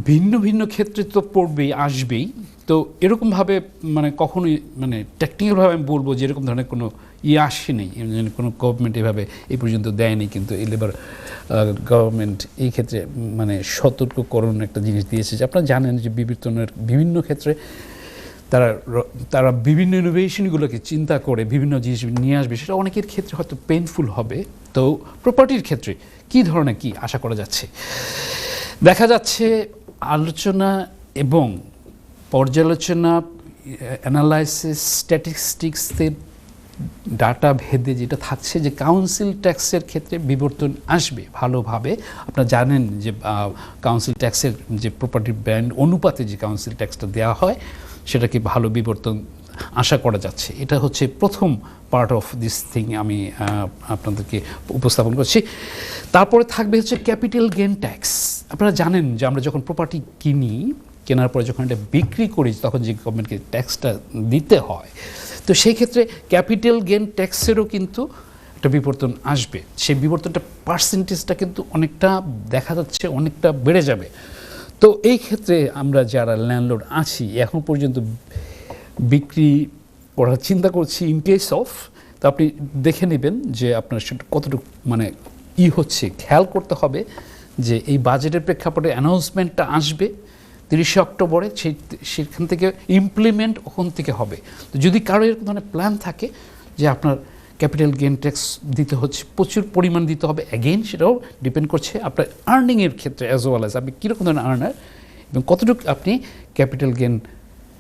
Speaker 2: ভিন্ন ভিন্ন ক্ষেত্রে তো পড়বেই, আসবেই। তো এরকমভাবে মানে কখনোই মানে টেকনিক্যালভাবে আমি বলবো যে এরকম ধরনের কোনো আসেনি, কোনো গভর্নমেন্ট এভাবে এই পর্যন্ত দেয়নি। কিন্তু এই লেবার গভর্নমেন্ট এই ক্ষেত্রে মানে সতর্ককরণ একটা জিনিস দিয়েছে যে আপনারা জানেন যে বিভিন্ন ক্ষেত্রে তারা বিভিন্ন ইনোভেশনগুলোকে চিন্তা করে বিভিন্ন জিনিস নিয়ে আসবে। সেটা অনেকের ক্ষেত্রে হয়তো পেইনফুল হবে। তো প্রপার্টির ক্ষেত্রে কী ধরনের কি আশা করা যাচ্ছে, দেখা যাচ্ছে আলোচনা এবং পর্যালোচনা, অ্যানালাইসিস, স্ট্যাটিস্টিক্সের ডাটা ভেদে যেটা থাকছে যে কাউন্সিল ট্যাক্সের ক্ষেত্রে বিবর্তন আসবে ভালোভাবে। আপনারা জানেন যে কাউন্সিল ট্যাক্সের যে প্রপার্টি ব্র্যান্ড অনুপাতে যে কাউন্সিল ট্যাক্সটা দেওয়া হয় সেটাকে ভালো বিবর্তন আশা করা যাচ্ছে। এটা হচ্ছে প্রথম পার্ট অফ দিস থিং আমি আপনাদেরকে উপস্থাপন করছি। তারপরে থাকবে হচ্ছে ক্যাপিটাল গেইন ট্যাক্স। আপনারা জানেন যে আমরা যখন প্রপার্টি কেনার পরে যখন এটা বিক্রি করি তখন যে গভর্নমেন্টকে ট্যাক্সটা দিতে হয়, তো সেই ক্ষেত্রে ক্যাপিটাল গেইন ট্যাক্সেরও কিন্তু একটা বিবর্তন আসবে। সেই বিবর্তনটা পার্সেন্টেজটা কিন্তু অনেকটা দেখা যাচ্ছে অনেকটা বেড়ে যাবে। তো এই ক্ষেত্রে আমরা যারা ল্যান্ডলর্ড আছি এখন পর্যন্ত বিক্রি করার চিন্তা করছি ইন কেস অফ, তো আপনি দেখে নেবেন যে আপনার সেটা কতটুকু মানে হচ্ছে খেয়াল করতে হবে যে এই বাজেটের প্রেক্ষাপটে অ্যানাউন্সমেন্টটা আসবে 30শে অক্টোবরে, সেখান থেকে ইমপ্লিমেন্ট ওখান থেকে হবে। তো যদি কারো এরকম ধরনের প্ল্যান থাকে যে আপনার ক্যাপিটাল গেইন ট্যাক্স দিতে হচ্ছে, প্রচুর পরিমাণ দিতে হবে, অ্যাগেইন সেটাও ডিপেন্ড করছে আপনার আর্নিংয়ের ক্ষেত্রে অ্যাজ ওয়েল অ্যাজ আপনি কীরকম ধরনের আর্নার এবং কতটুকু আপনি ক্যাপিটাল গেইন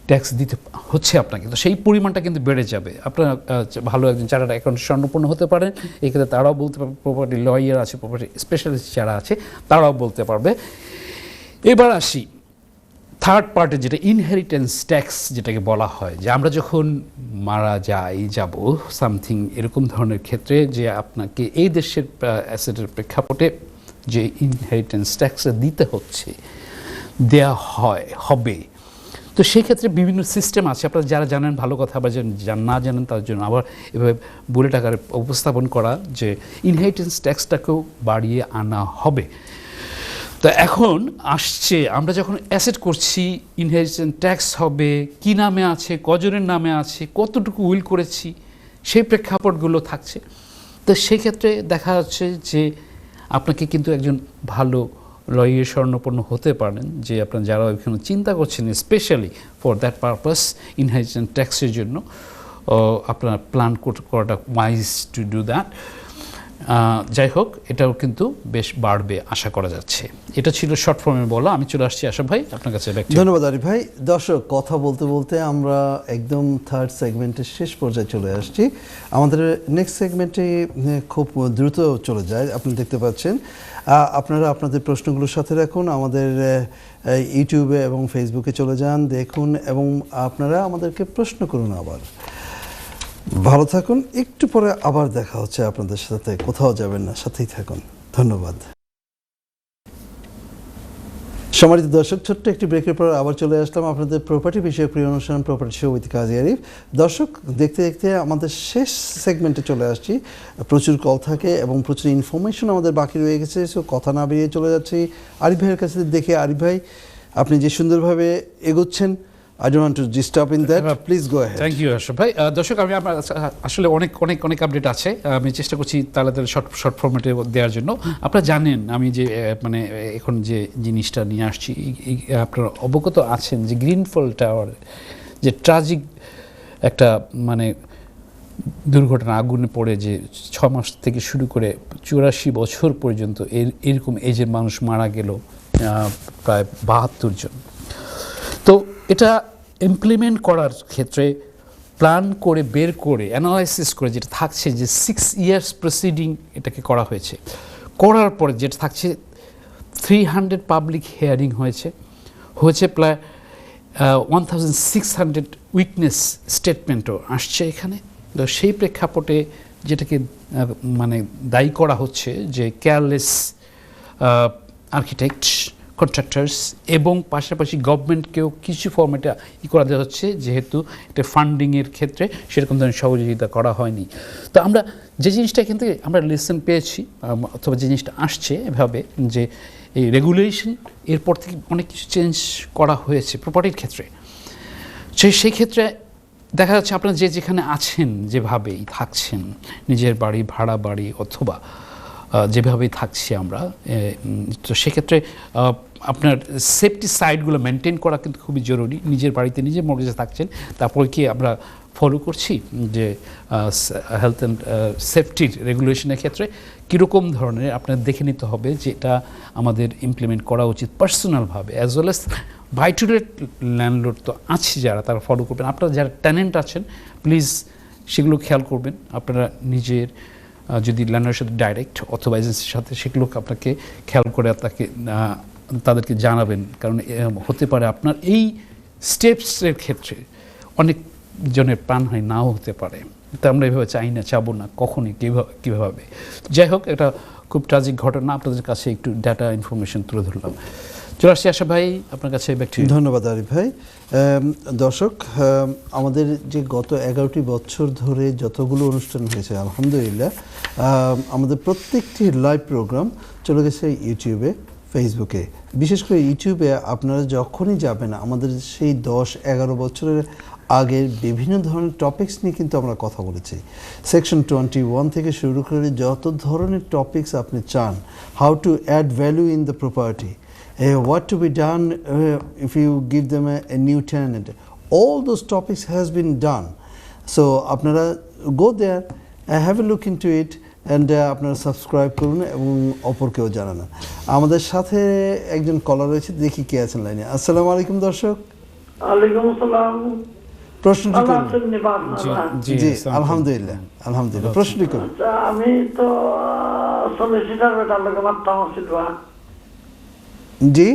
Speaker 2: ট্যাক্স দিতে হচ্ছে আপনাকে। তো সেই পরিমাণটা কিন্তু বেড়ে যাবে। আপনার ভালো একজন চার্টার্ড অ্যাকাউন্ট স্বর্ণপন্ন হতে পারেন, এই ক্ষেত্রে তারাও বলতে পারবে, প্রপার্টি লয়ার আছে, প্রপার্টি স্পেশালিস্ট যারা আছে তারাও বলতে পারবে। এবার আসি থার্ড পার্টে, যেটা ইনহেরিটেন্স ট্যাক্স যেটাকে বলা হয়, যে আমরা যখন মারা যাব সামথিং এরকম ধরনের ক্ষেত্রে যে আপনাকে এই দেশের অ্যাসেটের প্রেক্ষাপটে যে ইনহেরিটেন্স ট্যাক্স দিতে হচ্ছে, দেয়া হবে। তো সেই ক্ষেত্রে বিভিন্ন সিস্টেম আছে, আপনারা যারা জানেন ভালো কথা, আবার যারা না জানেন তার জন্য আবার এভাবে বুলেট আকারে উপস্থাপন করা যে ইনহেরিটেন্স ট্যাক্সটাকেও বাড়িয়ে আনা হবে। তো এখন আসছে আমরা যখন অ্যাসেট করছি ইনহেরিটেন্স ট্যাক্স হবে, কি নামে আছে, কজনের নামে আছে, কতটুকু উইল করেছি, সেই প্রেক্ষাপটগুলো থাকছে। তো সেক্ষেত্রে দেখা যাচ্ছে যে আপনাকে কিন্তু একজন ভালো লয়ার স্বর্ণপন্ন হতে পারেন, যে আপনার যারা এখানে চিন্তা করছেন specially for that purpose inheritance ট্যাক্সের জন্য আপনার প্ল্যান করাটা ওয়াইজ টু ডু দ্যাট। যাই হোক, এটাও কিন্তু বেশ বাড়বে আশা করা যাচ্ছে। এটা ছিল শর্ট ফর্মে বলা। আমি চলে আসছি আশরাফ ভাই আপনার কাছে।
Speaker 1: ধন্যবাদ আরিফ ভাই। দর্শক, কথা বলতে বলতে আমরা একদম থার্ড সেগমেন্টের শেষ পর্যায়ে চলে আসছি। আমাদের নেক্সট সেগমেন্টে খুব দ্রুত চলে যায়, আপনি দেখতে পাচ্ছেন। আপনারা আপনাদের প্রশ্নগুলোর সাথে রাখুন, আমাদের ইউটিউবে এবং ফেসবুকে চলে যান, দেখুন এবং আপনারা আমাদেরকে প্রশ্ন করুন। আবার ভালো থাকুন, একটু পরে আবার দেখা হচ্ছে আপনাদের সাথে। কোথাও যাবেন না, সাথেই থাকুন। ধন্যবাদ। সম্মানিত দর্শক, ছোট্ট একটি ব্রেকের পর আবার চলে আসলাম আপনাদের প্রপার্টি বিষয়ক প্রিয় অনুষ্ঠান property show with Kazi Arif. দর্শক, দেখতে দেখতে আমাদের শেষ সেগমেন্টে চলে আসছি। প্রচুর কল থাকে এবং প্রচুর ইনফরমেশন আমাদের বাকি রয়ে গেছে। সো কথা না বেরিয়ে চলে যাচ্ছি আরিফ ভাইয়ের কাছে। দেখে আরিফ ভাই, আপনি যে সুন্দরভাবে এগোচ্ছেন, I don't want to disturb in that. Please go ahead.
Speaker 2: Thank you Ashraf ভাই। দর্শক, আমি আসলে অনেক আপডেট আছে, আমি চেষ্টা করছি তাড়াতাড়ি শর্ট ফরম্যাটে দেওয়ার জন্য। আপনারা জানেন আমি যে মানে এখন যে জিনিসটা নিয়ে আসছি, আপনারা অবগত আছেন যে গ্রিনফল টাওয়ার যে ট্রাজিক একটা মানে দুর্ঘটনা, আগুনে পড়ে যে 6 মাস থেকে শুরু করে 84 বছর পর্যন্ত এরকম এজের মানুষ মারা গেল, প্রায় 72 জন। তো এটা ইমপ্লিমেন্ট করার ক্ষেত্রে প্ল্যান করে বের করে অ্যানালাইসিস করে যেটা থাকছে যে 6 ইয়ার্স প্রসিডিং এটাকে করা হয়েছে। করার পরে যেটা থাকছে 300 পাবলিক হিয়ারিং হয়েছে প্রায় 1600 উইটনেস স্টেটমেন্টও আসছে এখানে। তো সেই প্রেক্ষাপটে যেটাকে মানে দায়ী করা হচ্ছে যে কেয়ারলেস আর্কিটেক্ট, কন্ট্রাক্টার্স এবং পাশাপাশি গভর্নমেন্টকেও কিছু ফর্মেটে করা হচ্ছে, যেহেতু এটা ফান্ডিংয়ের ক্ষেত্রে সেরকম ধরনের সহযোগিতা করা হয়নি। তো আমরা যে জিনিসটা এখান থেকে আমরা লেসন পেয়েছি, অথবা যে জিনিসটা আসছে এভাবে যে এই রেগুলেশন এরপর থেকে অনেক কিছু চেঞ্জ করা হয়েছে প্রপার্টির ক্ষেত্রে। সেই ক্ষেত্রে দেখা যাচ্ছে আপনারা যেখানে আছেন, যেভাবেই থাকছেন, নিজের বাড়ি, ভাড়া বাড়ি অথবা যেভাবেই থাকছি আমরা, তো সেক্ষেত্রে আপনার সেফটি সাইডগুলো মেনটেন করা কিন্তু খুবই জরুরি। নিজের বাড়িতে নিজের মর্গেজে থাকছেন, তারপরে কি আমরা ফলো করছি যে হেলথ অ্যান্ড সেফটির রেগুলেশনের ক্ষেত্রে কীরকম ধরনের আপনার দেখে নিতে হবে, যে এটা আমাদের ইমপ্লিমেন্ট করা উচিত পার্সোনালভাবে, as well as buy to let landlord তো আছে যারা, তারা ফলো করবেন। আপনারা যারা টেনেন্ট আছেন প্লিজ সেগুলো খেয়াল করবেন। আপনারা নিজের যদি ল্যান্ডলর্ডের সাথে ডাইরেক্ট অথবা এজেন্সির সাথে, সেগুলোকে আপনাকে খেয়াল করে তাদেরকে জানাবেন। কারণ হতে পারে আপনার এই স্টেপসের ক্ষেত্রে অনেক জনের প্রাণহানি নাও হতে পারে। তো আমরা এভাবে চাই না, চাবো না কখনই, কীভাবে। যাই হোক, এটা খুব ট্রাজিক ঘটনা, আপনাদের কাছে একটু ডাটা ইনফরমেশন তুলে ধরলাম। চলে আসছি আশা ভাই আপনার কাছে।
Speaker 1: ধন্যবাদ আরিফ ভাই। দর্শক, আমাদের যে গত 11টি বছর ধরে যতগুলো অনুষ্ঠান হয়েছে, আলহামদুলিল্লাহ আমাদের প্রত্যেকটি লাইভ প্রোগ্রাম চলে গেছে ইউটিউবে, ফেসবুকে। বিশেষ করে ইউটিউবে আপনারা যখনই যাবেন, আমাদের সেই 10-11 বছরের আগের বিভিন্ন ধরনের টপিকস নিয়ে কিন্তু আমরা কথা বলেছি। সেকশন 21 থেকে শুরু করে যত ধরনের টপিকস আপনি চান, how to add value in the property, what to be done if you give them a new tenant, all those topics has been done. So আপনারা go there, have a look into it, and আপনারা subscribe করুন এবং অপরকেও জানান। আমাদের সাথে একজন কলার রয়েছে, দেখি কে আছেন লাইনে। আসসালামু আলাইকুম দর্শক।
Speaker 5: ওয়ালাইকুম আসসালাম।
Speaker 1: প্রশ্নটি করুন।
Speaker 2: জি,
Speaker 1: আলহামদুলিল্লাহ আলহামদুলিল্লাহ, প্রশ্নটি করুন।
Speaker 5: আমি তো সলিসিটার বেটার লোকে মারতাম আসছিল।
Speaker 1: জি,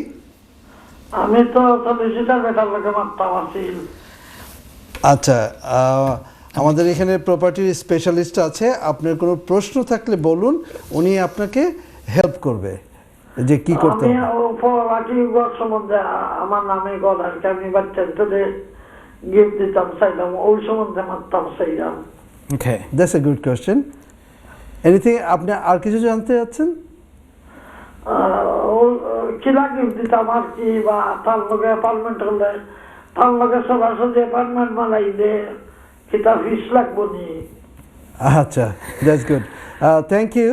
Speaker 5: আমি তো সলিসিটার বেটার লোকে মারতাম আসছিল।
Speaker 1: আচ্ছা, আমাদের এখানে প্রপার্টির স্পেশালিস্ট আছে, আপনার কোনো প্রশ্ন থাকলে বলুন, উনি আপনাকে হেল্প করবে যে কি করতে হবে।
Speaker 5: আমি সম্বন্ধে আমার নামে কথা, আমি বাচ্চাদের গিফট দিতাম, চাইলাম ওই সম্বন্ধে মারতাম চাইলাম।
Speaker 1: Okay, that's a good question. Anything আপনি আর কিছু জানতে চাচ্ছেন?
Speaker 5: কিলা গিফট দিতাম আর কি, বা তার লগে অ্যাপার্টমেন্ট হলে তার লগে সরাসরি অ্যাপার্টমেন্ট বানাইলে কিতা ফিস লাগবো নি?
Speaker 1: আচ্ছা, দ্যাটস গুড, থ্যাংক ইউ।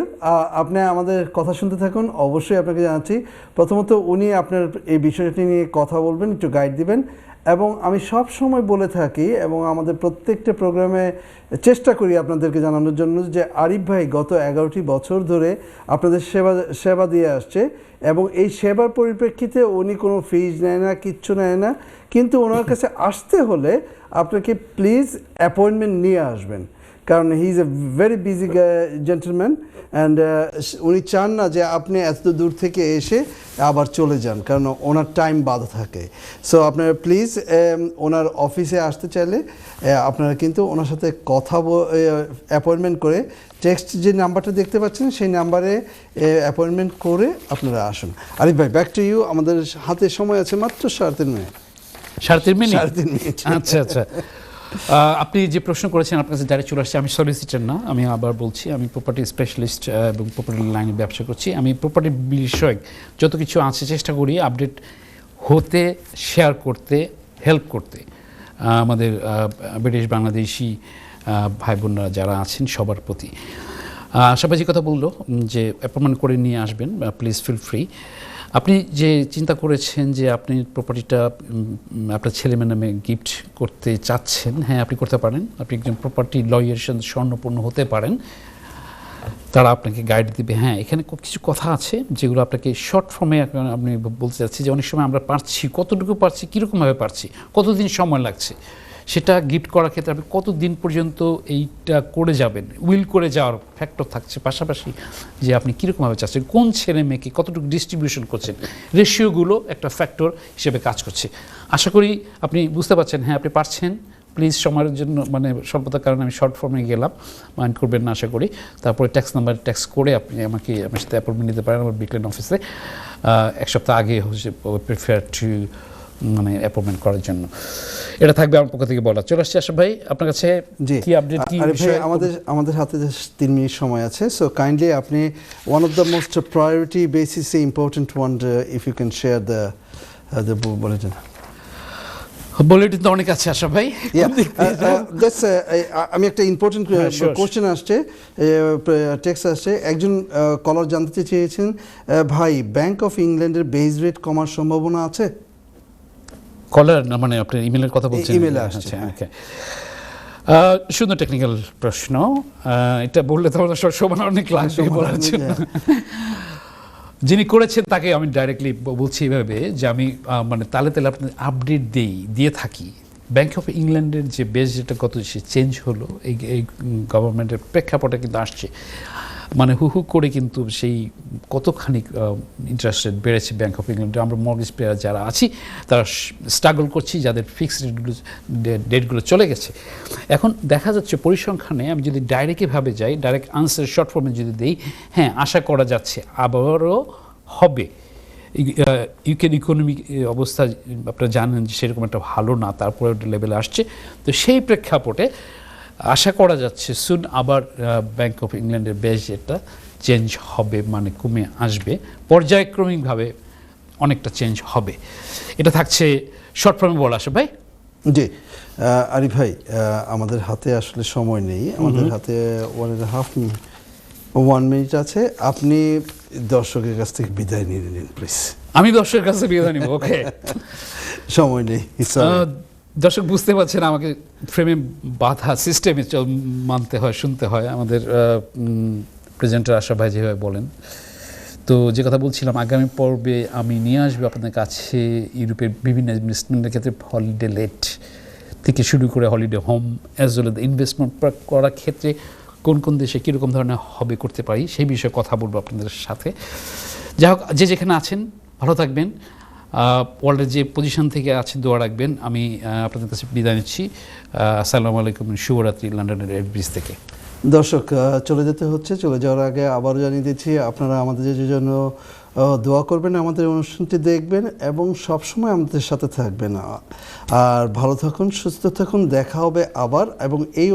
Speaker 1: আপনি আমাদের কথা শুনতে থাকুন, অবশ্যই আপনাকে জানাচ্ছি। প্রথমত উনি আপনার এই বিষয়টি নিয়ে কথা বলবেন, একটু গাইড দিবেন, এবং আমি সব সময় বলে থাকি এবং আমাদের প্রত্যেকটা প্রোগ্রামে চেষ্টা করি আপনাদেরকে জানানোর জন্য যে আরিফ ভাই গত 11টি বছর ধরে আপনাদের সেবা দিয়ে আসছে এবং এই সেবার পরিপ্রেক্ষিতে উনি কোনো ফিজ নেয় না, কিচ্ছু নেয় না, কিন্তু ওনার কাছে আসতে হলে আপনাকে প্লিজ অ্যাপয়েন্টমেন্ট নিয়ে আসবেন, কারণ he is a very busy gentleman and উনি চান না যে আপনি এত দূর থেকে এসে আবার চলে যান, কারণ ওনার টাইম বাধা থাকে। সো আপনারা প্লিজ ওনার অফিসে আসতে চাইলে আপনারা কিন্তু ওনার সাথে কথা অ্যাপয়েন্টমেন্ট করে টেক্সট যে নাম্বারটা দেখতে পাচ্ছেন সেই নাম্বারে অ্যাপয়েন্টমেন্ট করে আপনারা আসুন। আরিফ ভাই, ব্যাক টু ইউ। আমাদের হাতে সময় আছে মাত্র 3.5 মিনিট।
Speaker 2: 3.5 মিনিট?
Speaker 1: 3.5 মিনিট।
Speaker 2: আচ্ছা আচ্ছা। আপনি যে প্রশ্ন করেছেন আপনার কাছে ডাইরেক্ট চলে আসছে। আমি সলিসিটার না, আমি আবার বলছি, আমি প্রপার্টি স্পেশালিস্ট এবং প্রপার্টি লাইনে ব্যবসা করছি। আমি প্রপার্টি বিষয়ক যত কিছু আছে চেষ্টা করি আপডেট হতে, শেয়ার করতে, হেল্প করতে আমাদের ব্রিটিশ বাংলাদেশি ভাই বোনরা যারা আছেন সবার প্রতি। সবাই যে কথা বললো যে অ্যাপয়েন্টমেন্ট করে নিয়ে আসবেন, প্লিজ ফিল ফ্রি। আপনি যে চিন্তা করেছেন যে আপনি প্রপার্টিটা আপনার ছেলেমেয়ের নামে গিফট করতে চাচ্ছেন, হ্যাঁ আপনি করতে পারেন। আপনি একজন প্রপার্টি লয়ারের সাথে স্বর্ণপূর্ণ হতে পারেন, তারা আপনাকে গাইড দেবে। হ্যাঁ, এখানে কিছু কথা আছে যেগুলো আপনাকে শর্ট ফর্মে আপনি বলতে চাচ্ছি যে অনেক সময় আমরা পারছি, কতটুকু পারছি, কীরকমভাবে পারছি, কতদিন সময় লাগছে, সেটা গিফট করার ক্ষেত্রে আপনি কতদিন পর্যন্ত এইটা করে যাবেন, উইল করে যাওয়ার ফ্যাক্টর থাকছে। পাশাপাশি যে আপনি কীরকমভাবে চাচ্ছেন, কোন ছেলে মেয়েকে কতটুকু ডিস্ট্রিবিউশন করছেন, রেশিওগুলো একটা ফ্যাক্টর হিসেবে কাজ করছে। আশা করি আপনি বুঝতে পারছেন, হ্যাঁ আপনি পারছেন। প্লিজ সময়ের জন্য মানে স্বল্পতার কারণে আমি শর্ট ফর্মে গেলাম, মাইন্ড করবেন না আশা করি। তারপরে ট্যাক্স নাম্বার ট্যাক্স করে আপনি আমার সাথে অ্যাপয়েন্টমেন্ট নিতে পারেন আমার বিকলেন অফিসে। 1 সপ্তাহ আগে হচ্ছে প্রিফার টু মানে অ্যাপয়েন্টমেন্ট করার জন্য। এটা থাকবে আমার পক্ষ থেকে বলা। চলে আসছে আশা ভাই আপনার কাছে, কি আপডেট, কি বিষয়?
Speaker 1: আমাদের হাতে 3 মিনিট সময় আছে। সো কাইন্ডলি আপনি one of the most priority basis important one if you can share the bulletin.
Speaker 2: Bulletin তো অনেক আছে আশা ভাই।
Speaker 1: আমি একটা ইম্পর্টেন্ট কোশ্চেন আসছে, টেক্সট আসছে। একজন কলার জানতে চেয়েছেন, ভাই ব্যাংক অফ ইংল্যান্ডের বেস রেট কমার সম্ভাবনা আছে?
Speaker 2: কলার না, মানে আপনি ইমেলের কথা বলছেন?
Speaker 1: ইমেলে আসছে।
Speaker 2: সুন্দর টেকনিক্যাল প্রশ্ন। এটা বললে তো আমাদের সময় অনেক লাগবে বলার জন্য। যিনি করেছেন তাকে আমি ডাইরেক্টলি বলছি এভাবে যে আমি মানে তালে তালে আপনি আপডেট দিয়ে থাকি। ব্যাংক অফ ইংল্যান্ডের যে বেস যেটা কত চেঞ্জ হলো এই গভর্নমেন্টের প্রেক্ষাপটে কিন্তু আসছে, মানে হু করে কিন্তু সেই কতখানি ইন্টারেস্ট রেট বেড়েছে ব্যাংক অফ ইংল্যান্ডে। আমরা মর্গেজ প্লেয়ার যারা আছি তারা স্ট্রাগল করছি, যাদের ফিক্সড ডেটগুলো চলে গেছে। এখন দেখা যাচ্ছে পরিসংখ্যানে আমি যদি ডাইরেক্টভাবে যাই, ডাইরেক্ট আনসার শর্ট ফর্মে যদি দিই, হ্যাঁ আশা করা যাচ্ছে আবারও হবে। ইউকের ইকোনমিক অবস্থা আপনারা জানেন যে সেরকম একটা ভালো না, তারপরে লেভেলে আসছে। তো সেই প্রেক্ষাপটে আশা করা যাচ্ছে সুন আবার ব্যাংক অফ ইংল্যান্ডের বেস রেটটা চেঞ্জ হবে, মানে কমে আসবে, পর্যায়ক্রমিকভাবে অনেকটা চেঞ্জ হবে। এটা থাকছে শর্ট ফর্মে বলা। আসে ভাই।
Speaker 1: জি আরিফ ভাই, আমাদের হাতে আসলে সময় নেই, আমাদের হাতে 1.5 মিনিট আছে। আপনি দর্শকের কাছ থেকে বিদায় নিয়ে নিন প্লিজ।
Speaker 2: আমি দর্শকের কাছে বিদায় নিব? ওকে,
Speaker 1: সময় নেই।
Speaker 2: দর্শক বুঝতে পারছেন আমাকে ফ্রেমে বাধা সিস্টেমে মানতে হয়, শুনতে হয়। আমাদের প্রেজেন্টার আশা ভাই যেভাবে বলেন, তো যে কথা বলছিলাম, আগামী পর্বে আমি নিয়ে আসবো আপনাদের কাছে ইউরোপের বিভিন্ন ইনভেস্টমেন্টের ক্ষেত্রে হলিডে লেট থেকে শুরু করে holiday home as well as investment করার ক্ষেত্রে কোন কোন দেশে কীরকম ধরনের হবে করতে পারি সেই বিষয়ে কথা বলবো আপনাদের সাথে। যাই হোক, যে যেখানে আছেন ভালো থাকবেন, ওয়ার্ল্ডের যে পজিশন থেকে আছেন দোয়া রাখবেন। আমি আপনাদের কাছে বিদায় নিচ্ছি। আসসালামু আলাইকুম, শুভরাত্রি লন্ডনের রেড ব্রিজ থেকে।
Speaker 1: দর্শক চলে যেতে হচ্ছে, চলে যাওয়ার আগে আবারও জানিয়ে দিচ্ছি আপনারা আমাদের জন্য দোয়া করবেন, আমাদের অনুষ্ঠানটি দেখবেন এবং সবসময় আমাদের সাথে থাকবেন। আর ভালো থাকুন, সুস্থ থাকুন, দেখা হবে আবার। এবং এই